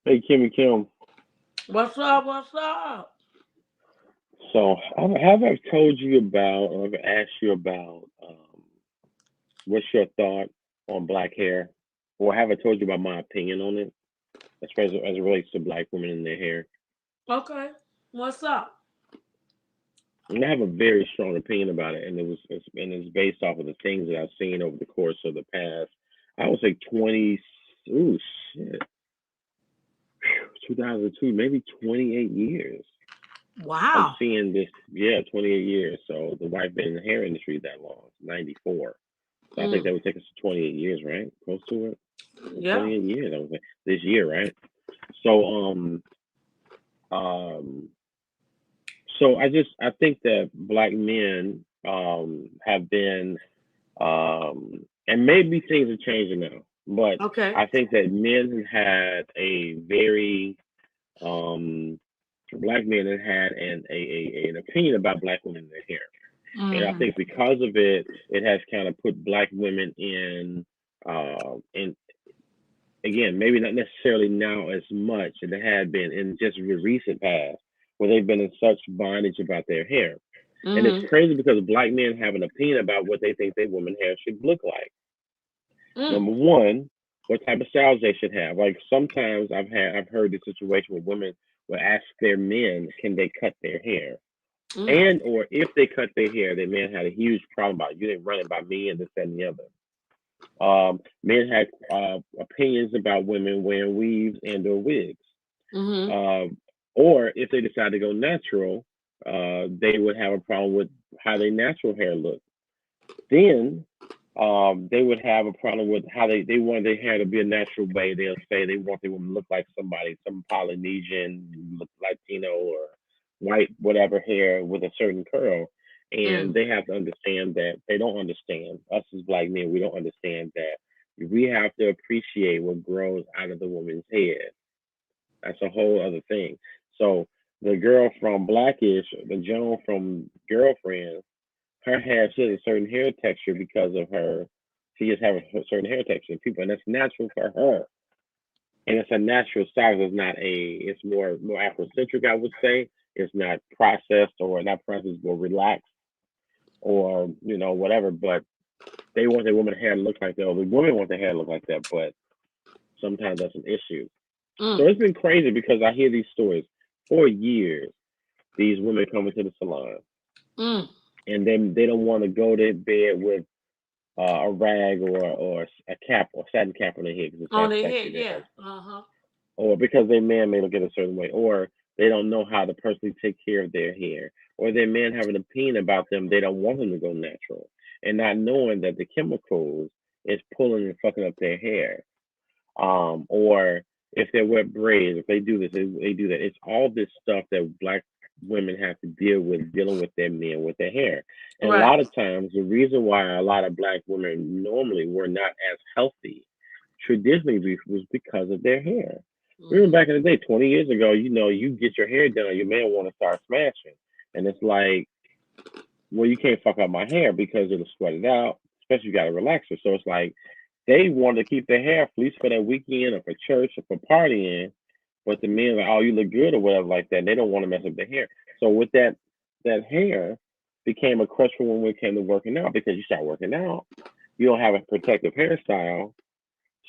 Hey, Kimmy Kim. What's up? What's up? So, have I told you about, or I've asked you about, what's your thought on black hair? Or have I told you about my opinion on it, as it relates to black women and their hair? Okay. What's up? And I have a very strong opinion about it, and it's based off of the things that I've seen over the course of the past. I would say 20, ooh, shit, 2002, maybe 28 years. I'm Wow. seeing this, yeah, 28 years. So the white been in the hair industry that long, 94. So I think Mm. that would take us to 28 years, right? Close to it. Yeah. 28 years, I would say, this year, right? So, um, I think that black men, have been, and maybe things are changing now, but Okay. I think that men have had a very, um, black men have had an opinion about black women and their hair. And I Mm. think because of it, it has kind of put black women in again, maybe not necessarily now as much as it had been in just the recent past, where they've been in such bondage about their hair. And it's Mm. crazy because black men have an opinion about what they think their women hair should look like. Mm. Number one, what type of styles they should have. Like sometimes I've heard the situation where women will ask their men, can they cut their hair? Mm. And or if they cut their hair, their man had a huge problem about it. You didn't run it by me and this that, and the other. Men had opinions about women wearing weaves and or wigs. Mm. Um, or if they decide to go natural, they would have a problem with how their natural hair looked. Then they would have a problem with how they want their hair to be a natural way. They'll say they want their woman to look like somebody, some Polynesian, Latino, or white, whatever hair with a certain curl. And Mm. they have to understand that they don't understand. Us as black men, we don't understand that we have to appreciate what grows out of the woman's head. That's a whole other thing. So the girl from Blackish, the Joan from Girlfriend, her hair, she has a certain hair texture because of her. She just has a certain hair texture. People, and that's natural for her, and it's a natural style. It's not a. It's more Afrocentric, I would say. It's not processed or not processed, more relaxed or whatever. But they want their woman hair to look like that, or the women want their hair to look like that. But sometimes that's an issue. So Mm. it's been crazy because I hear these stories for years. These women come into the salon Mm. and then they don't want to go to bed with a rag or a cap or satin cap on their head because it's On that their sexy head. to Yeah. them, Uh-huh. or because their man may look at a certain way, or they don't know how to personally take care of their hair, or their man have an opinion about them. They don't want them to go natural, and not knowing that the chemicals is pulling and fucking up their hair. Or if they wear braids, if they do this, they do that. It's all this stuff that black women have to deal with dealing with their men with their hair. And a Right. lot of times, the reason why a lot of black women normally were not as healthy traditionally was because of their hair. Remember Mm. back in the day, 20 years ago, you get your hair done, your man want to start smashing. And it's like, well, you can't fuck up my hair because it'll sweat it out, especially you got a relaxer. So it's like they want to keep their hair fleece for that weekend or for church or for partying, but the men like, oh, you look good or whatever like that. And they don't want to mess up their hair. So with that hair became a crutch for when it came to working out because you start working out, you don't have a protective hairstyle,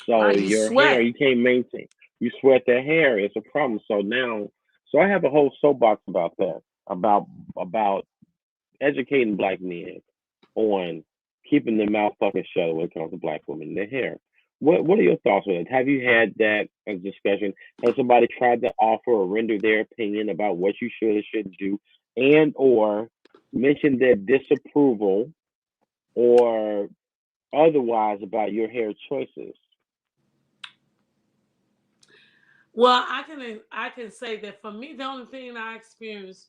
so Right. You your hair sweat. you can't maintain. You sweat that hair, it's a problem. So now, so I have a whole soapbox about that, about educating black men on keeping their mouth fucking shut when it comes to black women and their hair. What are your thoughts on it? Have you had that as discussion? Has somebody tried to offer or render their opinion about what you should or shouldn't do, and or mention their disapproval or otherwise about your hair choices? Well, I can say that for me, the only thing I experienced,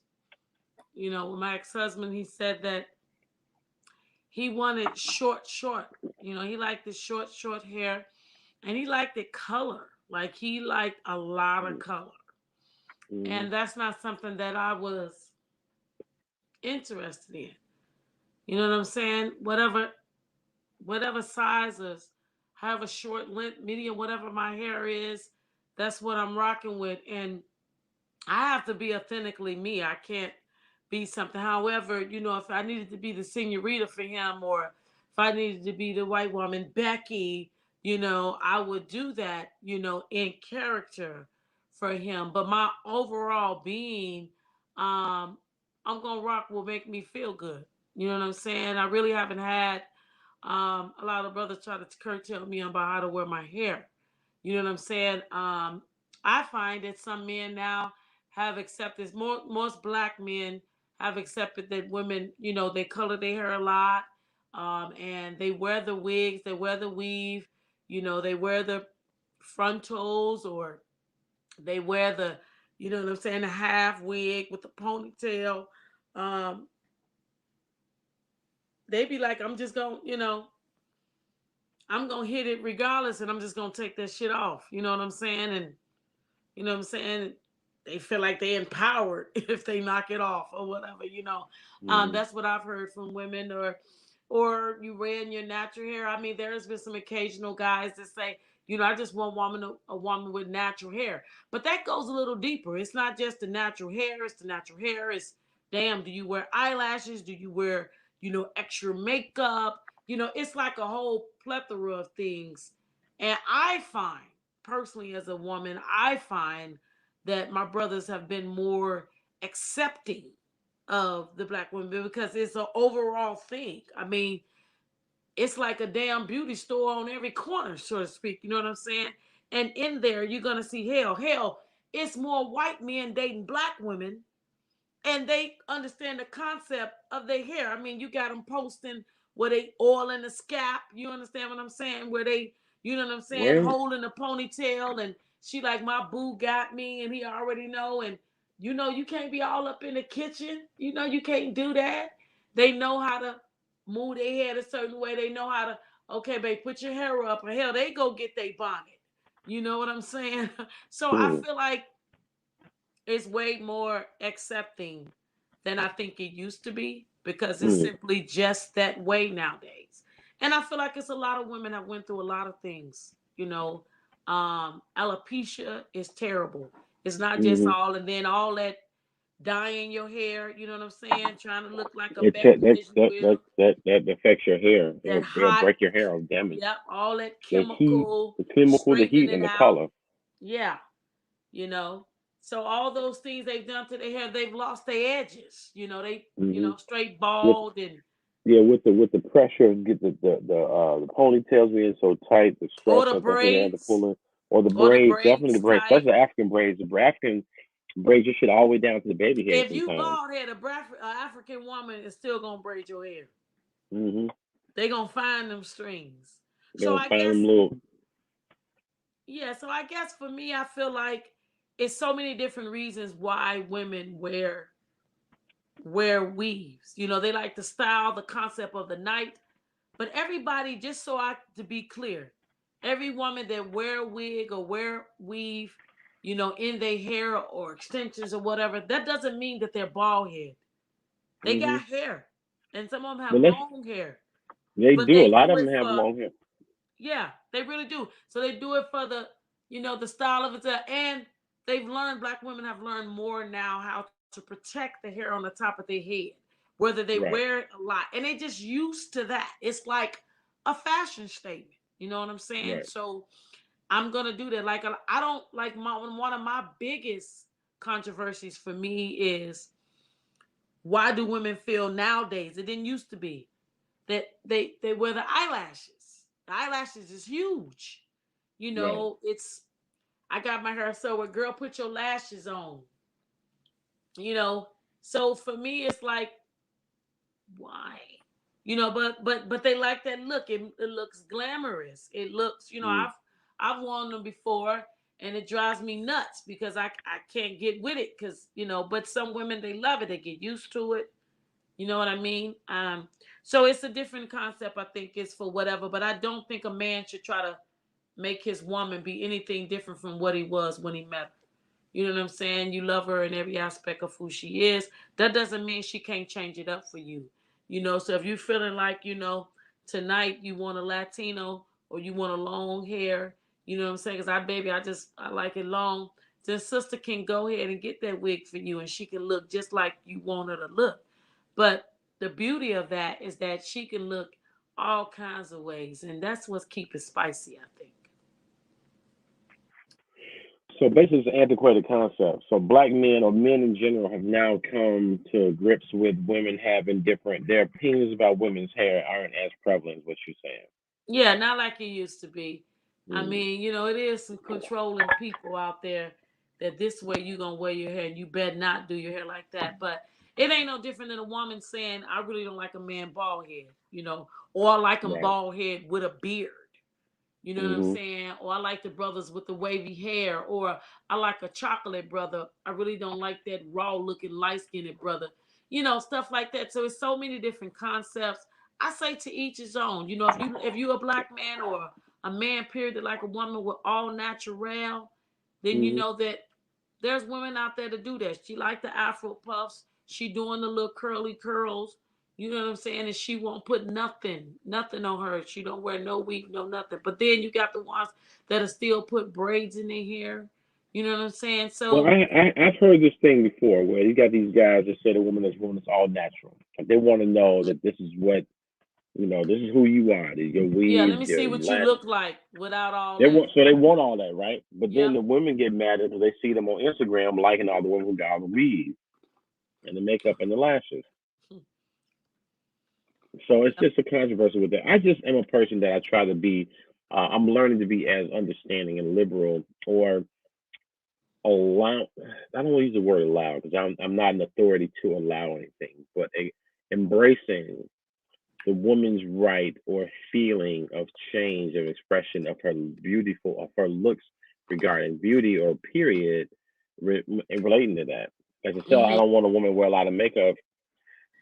with my ex-husband, he said that he wanted short, short. He liked the short, short hair, and he liked it color. Like he liked a lot of color, Mm-hmm. and that's not something that I was interested in. You know what I'm saying? Whatever sizes, however short, length, medium, whatever my hair is, That's what I'm rocking with. And I have to be authentically me. I can't be something. However, if I needed to be the senorita for him, or if I needed to be the white woman, Becky, I would do that, in character for him. But my overall being, um, I'm gonna rock will make me feel good. You know what I'm saying? I really haven't had a lot of brothers try to curtail me about how to wear my hair. You know what I'm saying? I find that some men now have accepted, most black men have accepted that women, they color their hair a lot, and they wear the wigs, they wear the weave, they wear the frontals, or they wear the, you know what I'm saying, the half wig with the ponytail. Um, they be like, I'm just going, I'm gonna hit it regardless, and I'm just gonna take that shit off. You know what I'm saying? And you know what I'm saying? They feel like they empowered if they knock it off or whatever. Hmm. That's what I've heard from women, or you wearing your natural hair. I mean, there's been some occasional guys that say, I just want a woman with natural hair. But that goes a little deeper. It's not just the natural hair. It's the natural hair. It's damn. Do you wear eyelashes? Do you wear extra makeup? It's like a whole plethora of things. And I find personally, as a woman, I find that my brothers have been more accepting of the black women because it's an overall thing. I mean, it's like a damn beauty store on every corner, so to speak. You know what I'm saying? And in there, you're gonna see hell. Hell, it's more white men dating black women, and they understand the concept of their hair. I mean, you got them posting where they oil in the scalp. You understand what I'm saying? Where they, you know what I'm saying, Where? holding the ponytail, and she like, my boo got me, and he already know. And you can't be all up in the kitchen. You can't do that. They know how to move their head a certain way. They know how to, okay, babe, put your hair up, or hell, they go get their bonnet. You know what I'm saying? So I Hmm. feel like it's way more accepting than I think it used to be, because it's Hmm. simply just that way nowadays. And I feel like it's a lot of women that went through a lot of things. Alopecia is terrible. It's not just Hmm. all, and then all that dyeing your hair. You know what I'm saying? Trying to look like a It ta- Becky, as you will. that affects your hair. That It'll hot, break your hair or damage yep, all that the heat, chemical the chemical, the straightening heat, it and the out. color. Yeah, you know. So all those things they've done to their hair, they've lost their edges. They, Hmm. straight With bald, and Yeah, with the pressure of get the ponytails being so tight, the stress or the of the hair, the braids, pulling, or the braids, definitely the braids, tight. especially the African braids. The African braids your shit all the way down to the baby hair If you sometimes. bald head, a African woman is still gonna braid your hair. Hmm. They gonna find them strings. So They'll I find them guess, little. yeah. So I guess for me, I feel like it's so many different reasons why women wear weaves. They like the style, the concept of the night. But everybody, just so I to be clear, every woman that wear a wig or wear weave, in their hair or extensions or whatever, that doesn't mean that they're bald head. They Hmm. got hair, and some of them But have let's long hair, they but do. A they lot do of it them have for, long hair. yeah, they really do. So they do it for the style of it, and they've learned. Black women have learned more now how to protect the hair on the top of their head, whether they Right. wear it a lot, and they just used to that. It's like a fashion statement. You know what I'm saying? Right. So I'm gonna do that. Like, I don't like, one of my biggest controversies for me is, why do women feel nowadays? It didn't used to be that they wear the eyelashes. The eyelashes is huge. Right. It's, I got my hair so where, girl, put your lashes on. You know, so for me it's like, why? But they like that look. It looks glamorous. It looks, Mm. I've worn them before, and it drives me nuts because I can't get with it, because but some women, they love it. They get used to it. You know what I mean? So it's a different concept. I think it's for whatever, but I don't think a man should try to make his woman be anything different from what he was when he met her. You know what I'm saying? You love her in every aspect of who she is. That doesn't mean she can't change it up for you. So if you're feeling like, tonight you want a Latino, or you want a long hair, You know what I'm saying? Because I like it long. The sister can go ahead and get that wig for you, and she can look just like you want her to look. But the beauty of that is that she can look all kinds of ways, and that's what's keep it spicy, I think. So basically, it's an antiquated concept. So black men or men in general have now come to grips with women having different. Their opinions about women's hair aren't as prevalent. As what you're saying. Yeah, not like it used to be. I Mm, mean, it is some controlling people out there that this way you gonna wear your hair and you better not do your hair like that. But it ain't no different than a woman saying, I really don't like a man bald head, or I like him right. bald head with a beard. You know what I'm Hmm. saying? Or I like the brothers with the wavy hair, or I like a chocolate brother. I really don't like that raw looking light skinned brother. Stuff like that. So it's so many different concepts. I say to each his own. If you a black man or a man period that like a woman with all natural, then you Hmm. know that there's women out there to do that. She like the Afro puffs. She doing the little curly curls. You know what I'm saying? And she won't put nothing on her. She don't wear no wig, no nothing. But then you got the ones that'll still put braids in their hair. You know what I'm saying? Well, So I've heard this thing before where you got these guys that say the woman is all natural. Like they want to know that this is what this is who you are. Your yeah, let weave, me your see what you lashes. look like without all They that. want so they want all that, right? But then Yep. the women get mad because they see them on Instagram liking all the women who got all the weave and the makeup and the lashes. So it's Yep. just a controversy with that. I just am a person that I try to be. I'm learning to be as understanding and liberal, or allow. I don't want to use the word allow because I'm not an authority to allow anything, but embracing the woman's right or feeling of change of expression of her of her looks regarding beauty or period and relating to that. As I said, I Mhm. don't want a woman to wear a lot of makeup.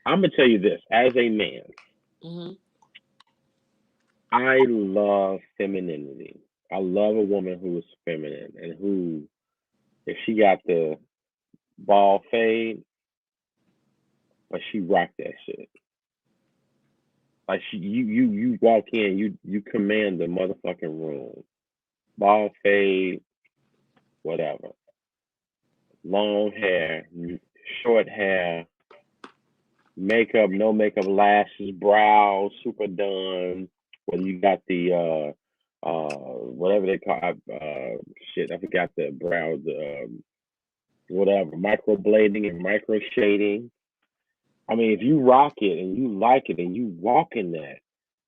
I'm gonna tell you this: as a man, Mhm. I love femininity. I love a woman who is feminine and who, if she got the ball fade, but she rock that shit. Like you walk in, you command the motherfucking room. Ball fade, whatever. Long hair, short hair, makeup, no makeup, lashes, brows, super done. Whether you got the whatever they call shit, I forgot the brows, whatever, microblading and micro shading. I mean, if you rock it and you like it and you walk in that,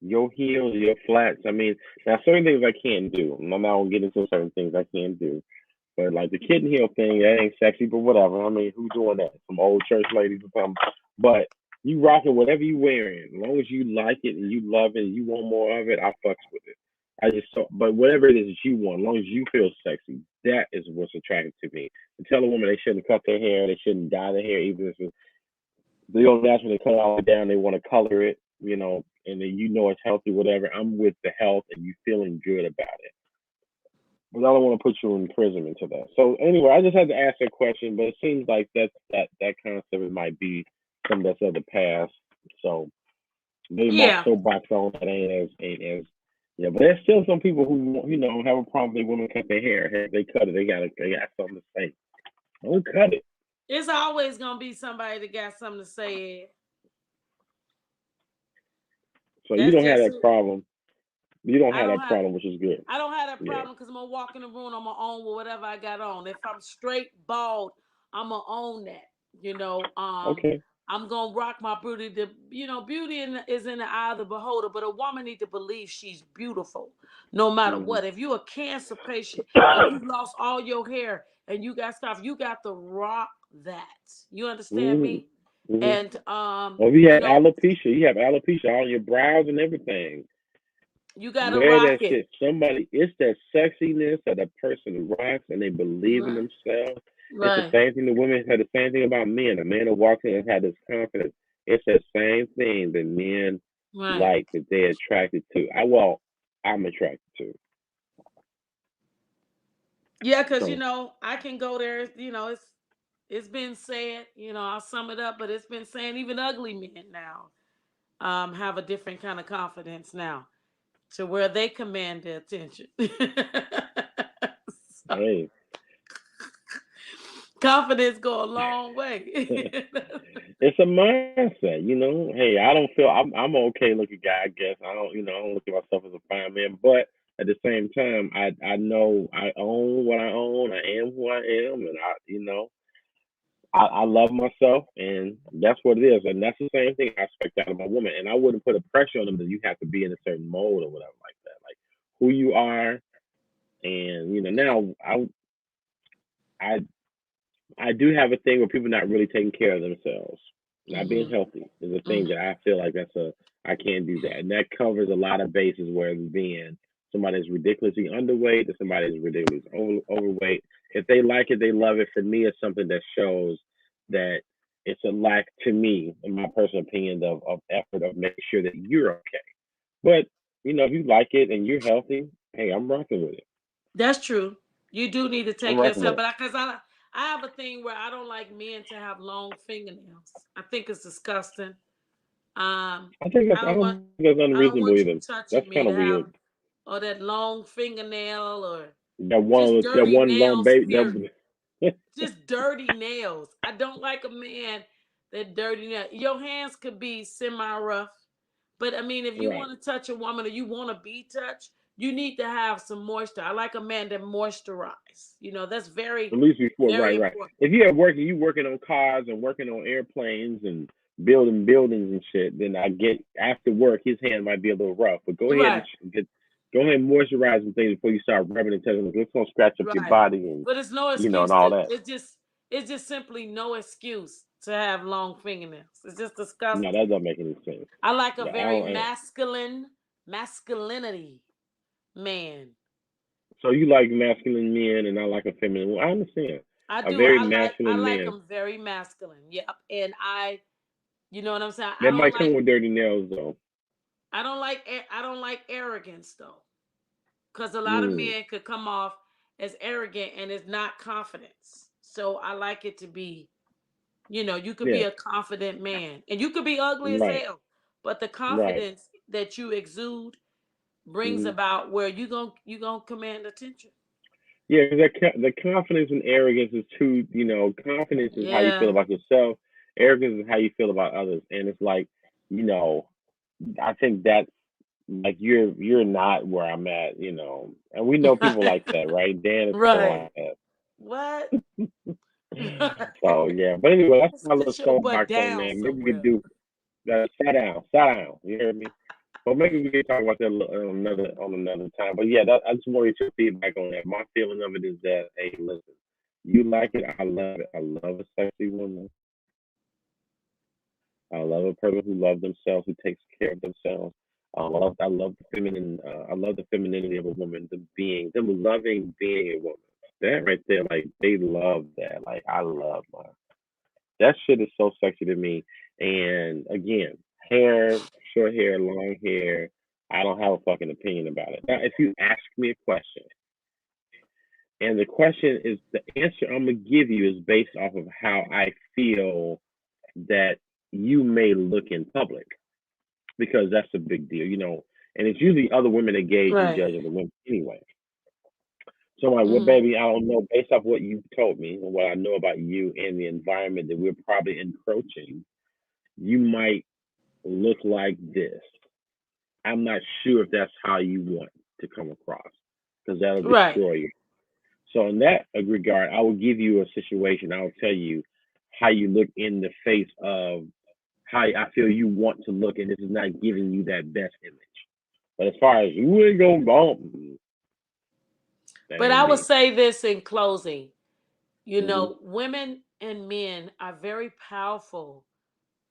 your heels, your flats. I mean, now certain things I can't do. I'm not gonna get into certain things I can't do. But like the kitten heel thing, that ain't sexy, but whatever. I mean, who's doing that? Some old church ladies or something. But you rocking whatever you wearing, as long as you like it and you love it and you want more of it, I fucks with it. I just so, but whatever it is that you want, as long as you feel sexy, that is what's attractive to me. To tell a woman they shouldn't cut their hair, they shouldn't dye their hair, even if they don't naturally cut it all the way down, they want to color it, and then it's healthy, whatever. I'm with the health and you feeling good about it. But I don't want to put you in prison into that. So anyway, I just had to ask that question, but it seems like that concept might be something that's of the past. So maybe my Yeah. soapbox on that ain't as yeah. But there's still some people who have a problem with women cut their hair. If they cut it, they got something to say. Don't cut it. It's always gonna be somebody that got something to say. So you That's don't have just that who problem. You don't I have don't that have. problem, which is good. I don't have that Yeah. problem because I'm gonna walk in the room on my own with whatever I got on. If I'm straight bald, I'm gonna own that. You know, um, Okay. I'm gonna rock my beauty. Beauty is in the eye of the beholder, but a woman need to believe she's beautiful, no matter Hmm. what. If you're a cancer patient and you lost all your hair and you got stuff, you got to rock that. You understand Hmm. me? Hmm. And Well, if you you have know, alopecia, you have alopecia on your brows and everything. you got to Wear that rock it. shit. It's that sexiness that a person rocks and they believe in Right, themselves. It's the right, same thing the women had the same thing about men. A man that walks in and had this confidence. It's the same thing that men right. like that they're attracted to. I'm attracted to. Yeah, because So I can go there. It's been said. I'll sum it up, but it's been saying even ugly men now have a different kind of confidence now to where they command the attention. Hey, Confidence go a long way. it's a mindset, you know. Hey, I don't feel I'm an okay looking guy. I guess I don't, I don't look at myself as a fine man, but at the same time, I know I own what I own. I am who I am, and I love myself, and that's what it is. And that's the same thing I expect out of my woman. And I wouldn't put a pressure on them that you have to be in a certain mode or whatever like that. Like who you are, and now I I do have a thing where people not really taking care of themselves, not being Hmm. healthy is a thing that Hmm. I feel like I can't do that, and that covers a lot of bases where it's being somebody is ridiculously underweight or somebody is ridiculously overweight. If they like it, they love it. For me, it's something that shows that it's a lack to me, in my personal opinion, of effort of making sure that you're okay. But if you like it and you're healthy, hey, I'm rocking with it. That's true. You do need to I'm take care of rocking with yourself, it. but because I have a thing where I don't like men to have long fingernails. I think it's disgusting. I think I don't want don't think that's I don't unreasonable want you either. touching That's me kind to of have weird. or that long fingernail or just That dirty one long nails. baby. Period. Just dirty nails. I don't like a man that dirty nail. Your hands could be semi rough, but I mean, if you Right. want to touch a woman or you want to be touched, you need to have some moisture. I like a man that moisturize. That's very, At least before. very Right. Right. important. If you have working, you working on cars and working on airplanes and building buildings and shit, then I get after work his hand might be a little rough. But go ahead and Right, go ahead and moisturize some things before you start rubbing and touching. It's gonna scratch up your right. body and But it's no and excuse all to. that. It's just simply no excuse to have long fingernails. It's just No, disgusting. that doesn't make any sense. I like a Yeah, I very don't. masculinity man. So you like masculine men, and I like a feminine. Well, I understand. I A do. very I masculine like man them very masculine. Yep. And you know what I'm saying. that might come with dirty nails, though. I don't like arrogance though, because a lot of Mm, men could come off as arrogant and it's not confidence. So I like it to be. You could be yeah. a confident man, and you could be ugly as Right. hell, but the Right. confidence that you exude brings Mm. about where you gonna command attention. Yeah, because the confidence and arrogance is two. Confidence is how you feel Yeah. about yourself. Arrogance is how you feel about others, and it's like, you know, I think that's like you're not where I'm at. And we know people like that, right? Dan is kind of Right. like that. What? So yeah, but anyway, that's my little Sit your butt soapbox on down that. Maybe we could somewhere. do sit down. You hear me? But maybe we can talk about that on another time. But yeah, I just wanted your feedback on that. My feeling of it is that, hey, listen, you like it, I love it. I love a sexy woman. I love a person who loves themselves, who takes care of themselves. I love the femininity of a woman, them loving being a woman. That right there, like they love that. Like I love my that shit is so sexy to me. And again, hair, short hair, long hair, I don't have a fucking opinion about it. Now, if you ask me a question, and the question is the answer I'm gonna give you is based off of how I feel that you may look in public, because that's a big deal. And it's usually other women that gauge and Right. judge other women anyway. So I'm like, well, Hmm. baby, I don't know. Based off what you told me and what I know about you and the environment that we're probably encroaching, you might look like this. I'm not sure if that's how you want to come across, because that'll Right. destroy you. So in that regard, I will give you a situation. I will tell you how you look in the face of how I feel you want to look, and this is not giving you that best image. But as far as you ain't gonna bump, that But ain't I would me. say this in closing. Hmm. Women and men are very powerful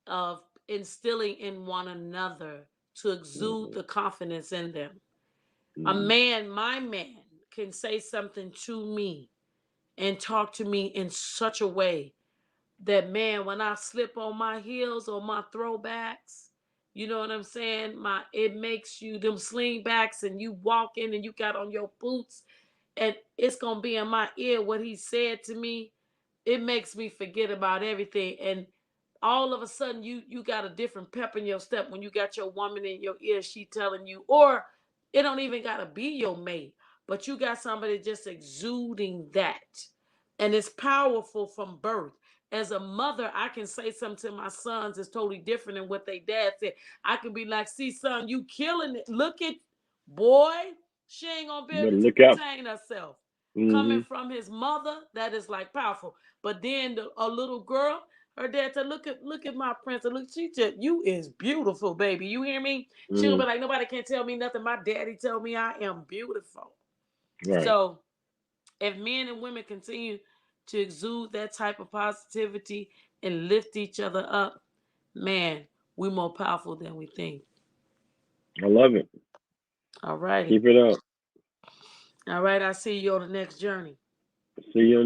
of instilling in one another to exude Hmm. the confidence in them. Hmm. My man, can say something to me and talk to me in such a way that, man, when I slip on my heels or my throwbacks, you know what I'm saying? It makes you them slingbacks and you walk in and you got on your boots and it's gonna be in my ear what he said to me. It makes me forget about everything. And all of a sudden you got a different pep in your step when you got your woman in your ear, she telling you, or it don't even gotta be your mate. but you got somebody just exuding that. And it's powerful from birth. As a mother, I can say something to my sons that's totally different than what they dad said. I can be like, see, son, you killing it. Look at boy, she ain't gonna be Better able to look out. contain herself. Coming Hmm. from his mother, that is like powerful. But then a little girl, her dad said, look at my princess. Look, she just, you is beautiful, baby. You hear me? She'll Hmm. be like, nobody can tell me nothing. My daddy told me I am beautiful. Right. So if men and women continue to exude that type of positivity and lift each other up, man, we're more powerful than we think. I love it. All righty. Keep it up. All right, I see you on the next journey. See you